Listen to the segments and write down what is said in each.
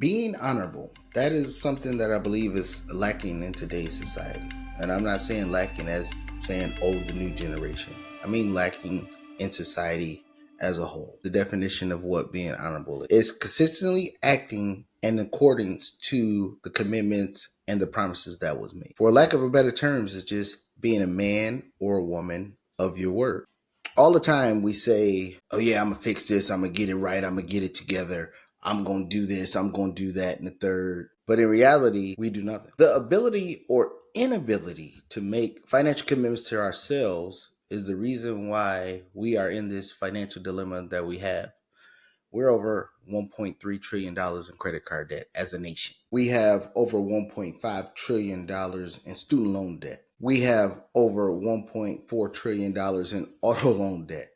Being honorable, that is something that I believe is lacking in today's society. And I'm not saying lacking as saying, oh, the new generation. I mean lacking in society as a whole. The definition of what being honorable is consistently acting in accordance to the commitments and the promises that was made. For lack of a better terms, it's just being a man or a woman of your word. All the time we say, oh yeah, I'm gonna fix this, I'm gonna get it right, I'm gonna get it together, I'm gonna do this, I'm gonna do that, and the third. But in reality, we do nothing. The ability or inability to make financial commitments to ourselves is the reason why we are in this financial dilemma that we have. We're over $1.3 trillion in credit card debt as a nation. We have over $1.5 trillion in student loan debt. We have over $1.4 trillion in auto loan debt.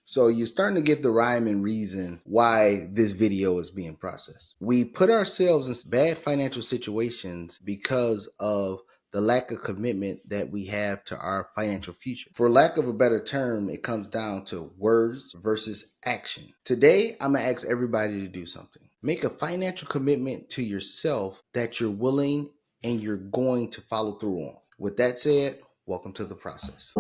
So you're starting to get the rhyme and reason why this video is being processed. We put ourselves in bad financial situations because of the lack of commitment that we have to our financial future. For lack of a better term, it comes down to words versus action. Today, I'm gonna ask everybody to do something. Make a financial commitment to yourself that you're willing and you're going to follow through on. With that said, welcome to the process.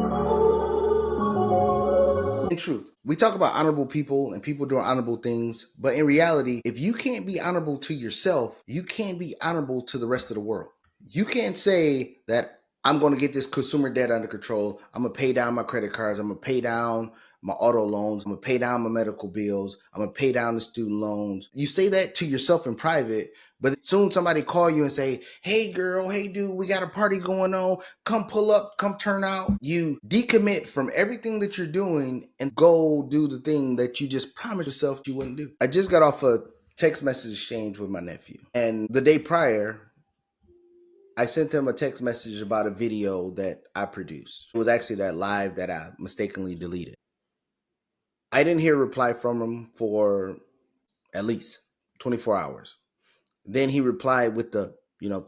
In truth, we talk about honorable people and people doing honorable things, but in reality, if you can't be honorable to yourself, you can't be honorable to the rest of the world. You can't say that I'm going to get this consumer debt under control. I'm going to pay down my credit cards. I'm going to pay down my auto loans. I'm going to pay down my medical bills. I'm going to pay down the student loans. You say that to yourself in private, but soon somebody call you and say, hey girl, hey dude, we got a party going on. Come pull up, come turn out. You decommit from everything that you're doing and go do the thing that you just promised yourself you wouldn't do. I just got off a text message exchange with my nephew. And the day prior, I sent him a text message about a video that I produced. It was actually that live that I mistakenly deleted. I didn't hear a reply from him for at least 24 hours. Then he replied with the,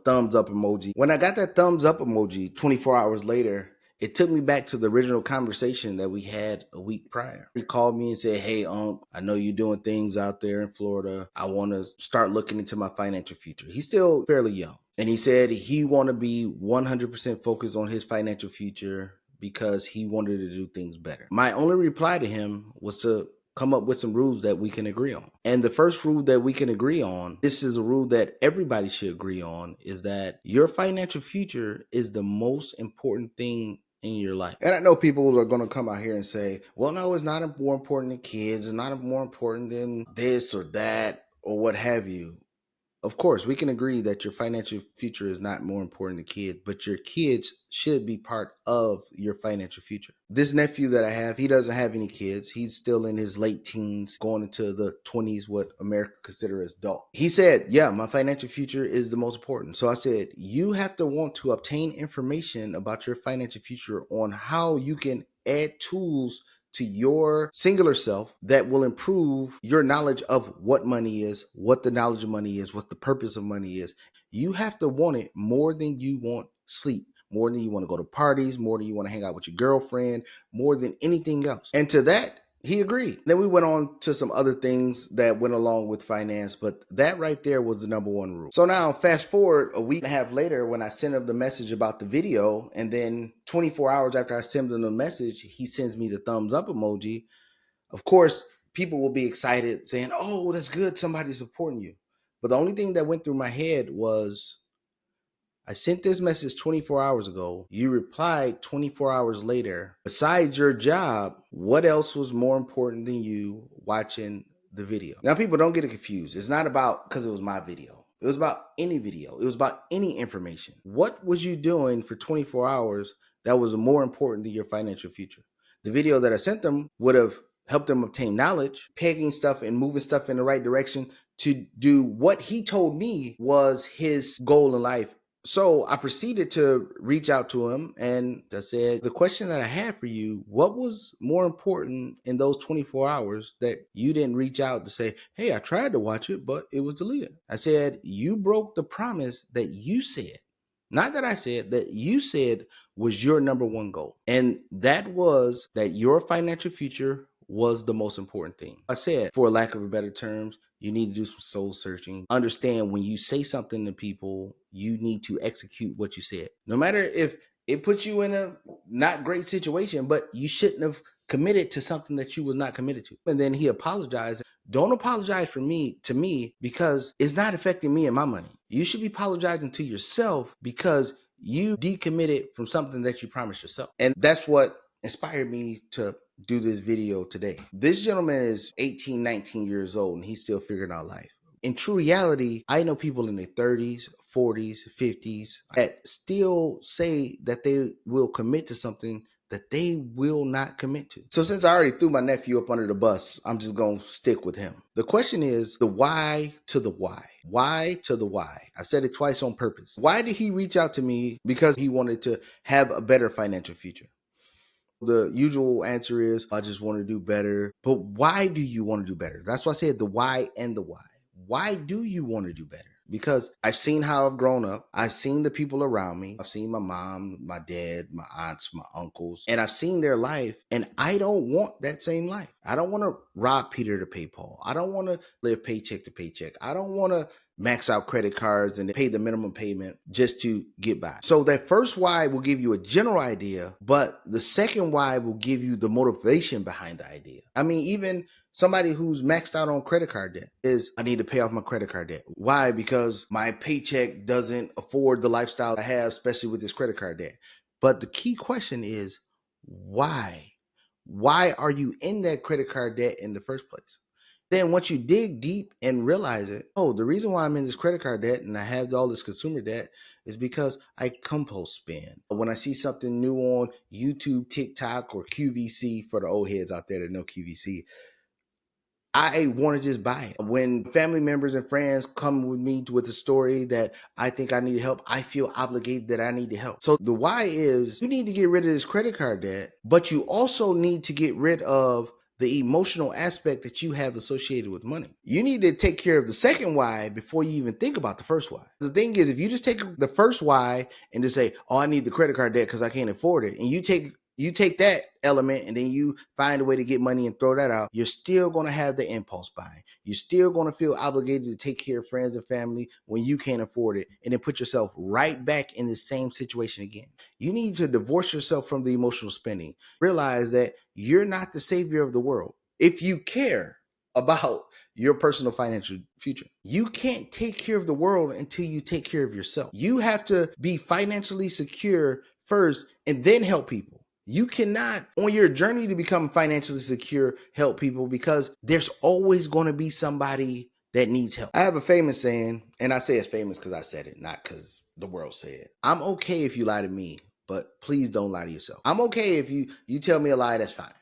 thumbs up emoji. When I got that thumbs up emoji 24 hours later, it took me back to the original conversation that we had a week prior. He called me and said, hey, I know you're doing things out there in Florida. I want to start looking into my financial future. He's still fairly young. And he said he want to be 100% focused on his financial future because he wanted to do things better. My only reply to him was to come up with some rules that we can agree on. And the first rule that we can agree on, this is a rule that everybody should agree on, is that your financial future is the most important thing in your life. And I know people are going to come out here and say, well, no, it's not more important than kids. It's not more important than this or that or what have you. Of course, we can agree that your financial future is not more important than kids, but your kids should be part of your financial future. This nephew that I have, he doesn't have any kids. He's still in his late teens, going into the 20s, what America considers adult. He said, yeah, my financial future is the most important. So I said, you have to want to obtain information about your financial future on how you can add tools to your singular self that will improve your knowledge of what money is, what the knowledge of money is, what the purpose of money is. You have to want it more than you want sleep, more than you want to go to parties, more than you want to hang out with your girlfriend, more than anything else. And to that, he agreed. Then we went on to some other things that went along with finance, but that right there was the number one rule. So now fast forward a week and a half later when I sent him the message about the video, and then 24 hours after I sent him the message, he sends me the thumbs up emoji. Of course, people will be excited saying, oh, that's good, somebody's supporting you. But the only thing that went through my head was, I sent this message 24 hours ago. You replied 24 hours later. Besides your job, what else was more important than you watching the video? Now, people don't get it confused. It's not about because it was my video. It was about any video. It was about any information. What was you doing for 24 hours that was more important than your financial future? The video that I sent them would have helped them obtain knowledge, pegging stuff and moving stuff in the right direction to do what he told me was his goal in life. So I proceeded to reach out to him and I said, the question that I had for you, what was more important in those 24 hours that you didn't reach out to say, hey, I tried to watch it, but it was deleted? I said, you broke the promise that you said, not that I said, that you said was your number one goal. And that was that your financial future was the most important thing. I said, for lack of a better terms, You need to do some soul searching. Understand when you say something to people, you need to execute what you said. No matter if it puts you in a not great situation, but you shouldn't have committed to something that you was not committed to. And then he apologized. Don't apologize for me to me because it's not affecting me and my money. You should be apologizing to yourself because you decommitted from something that you promised yourself. And that's what inspired me to do this video today. This gentleman is 18, 19 years old and he's still figuring out life. In true reality, I know people in their 30s, 40s, 50s that still say that they will commit to something that they will not commit to. So since I already threw my nephew up under the bus, I'm just going to stick with him. The question is the why to the why. Why to the why. I said it twice on purpose. Why did he reach out to me? Because he wanted to have a better financial future. The usual answer is, I just want to do better. But why do you want to do better? That's why I said the why and the why. Why do you want to do better? Because I've seen how I've grown up. I've seen the people around me. I've seen my mom, my dad, my aunts, my uncles, and I've seen their life. And I don't want that same life. I don't want to rob Peter to pay Paul. I don't want to live paycheck to paycheck. I don't want to max out credit cards and pay the minimum payment just to get by. So that first why will give you a general idea, but the second why will give you the motivation behind the idea. I mean, even somebody who's maxed out on credit card debt is, I need to pay off my credit card debt. Why? Because my paycheck doesn't afford the lifestyle I have, especially with this credit card debt. But the key question is, why? Why are you in that credit card debt in the first place? Then once you dig deep and realize it, oh, the reason why I'm in this credit card debt and I have all this consumer debt is because I compulse spend. When I see something new on YouTube, TikTok, or QVC, for the old heads out there that know QVC, I want to just buy it. When family members and friends come with me with a story that I think I need help, I feel obligated that I need to help. So the why is, you need to get rid of this credit card debt, but you also need to get rid of the emotional aspect that you have associated with money. You need to take care of the second why before you even think about the first why. The thing is, if you just take the first why and just say, oh, I need the credit card debt because I can't afford it, and you take that element and then you find a way to get money and throw that out, you're still going to have the impulse buying. You're still going to feel obligated to take care of friends and family when you can't afford it, and then put yourself right back in the same situation again. You need to divorce yourself from the emotional spending. Realize that you're not the savior of the world. If you care about your personal financial future, you can't take care of the world until you take care of yourself. You have to be financially secure first and then help people. You cannot, on your journey to become financially secure, help people, because there's always going to be somebody that needs help. I have a famous saying, and I say it's famous because I said it, not because the world said it. I'm okay if you lie to me, but please don't lie to yourself. I'm okay if you tell me a lie, that's fine.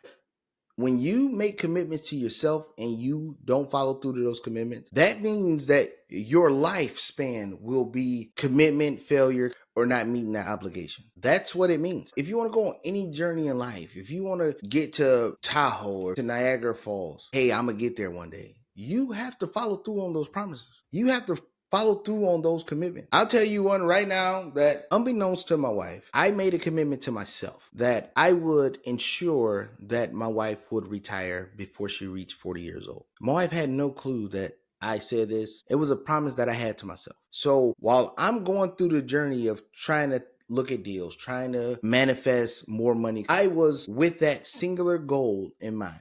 When you make commitments to yourself and you don't follow through to those commitments, that means that your lifespan will be commitment failure or not meeting that obligation. That's what it means. If you want to go on any journey in life, if you want to get to Tahoe or to Niagara Falls, hey, I'm going to get there one day. You have to follow through on those promises. You have to follow through on those commitments. I'll tell you one right now that, unbeknownst to my wife, I made a commitment to myself that I would ensure that my wife would retire before she reached 40 years old. My wife had no clue that I said this. It was a promise that I had to myself. So while I'm going through the journey of trying to look at deals, trying to manifest more money, I was with that singular goal in mind.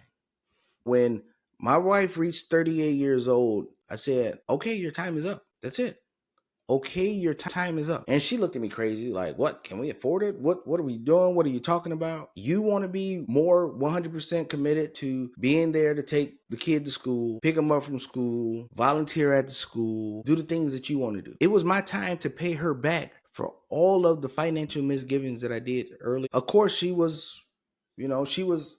When my wife reached 38 years old, I said, okay, your time is up. That's it. Okay, your time is up. And she looked at me crazy, like, what? Can we afford it? What are we doing? What are you talking about? You want to be more 100% committed to being there to take the kid to school, pick them up from school, volunteer at the school, do the things that you want to do. It was my time to pay her back for all of the financial misgivings that I did early. Of course, she was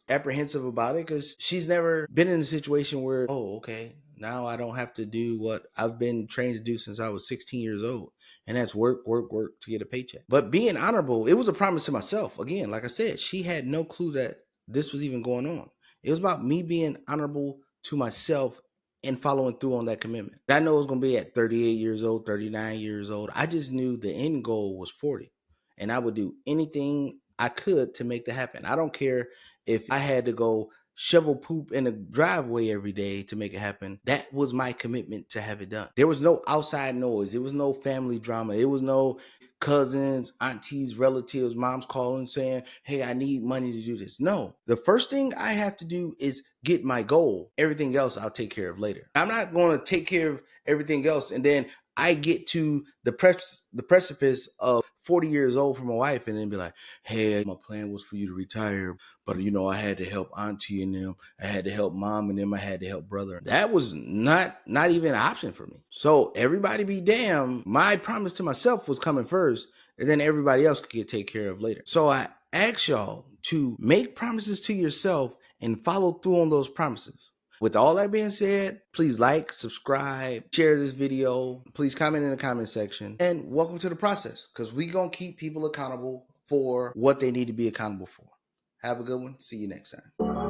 apprehensive about it because she's never been in a situation where, oh, okay, now I don't have to do what I've been trained to do since I was 16 years old. And that's work to get a paycheck. But being honorable, it was a promise to myself. Again, like I said, she had no clue that this was even going on. It was about me being honorable to myself and following through on that commitment. I know it was going to be at 38 years old, 39 years old. I just knew the end goal was 40. And I would do anything I could to make that happen. I don't care if I had to go shovel poop in the driveway every day to make it happen. That was my commitment to have it done. There was no outside noise. There was no family drama. It was no cousins, aunties, relatives, moms calling saying, hey, I need money to do this. No, the first thing I have to do is get my goal. Everything else I'll take care of later. I'm not going to take care of everything else and then I get to the precipice of 40 years old for my wife and then be like, hey, my plan was for you to retire, but I had to help auntie and them. I had to help mom and them. I had to help brother. That was not even an option for me. So everybody be damned. My promise to myself was coming first and then everybody else could get taken care of later. So I ask y'all to make promises to yourself and follow through on those promises. With all that being said, please like, subscribe, share this video. Please comment in the comment section. And welcome to the process, because we're going to keep people accountable for what they need to be accountable for. Have a good one. See you next time.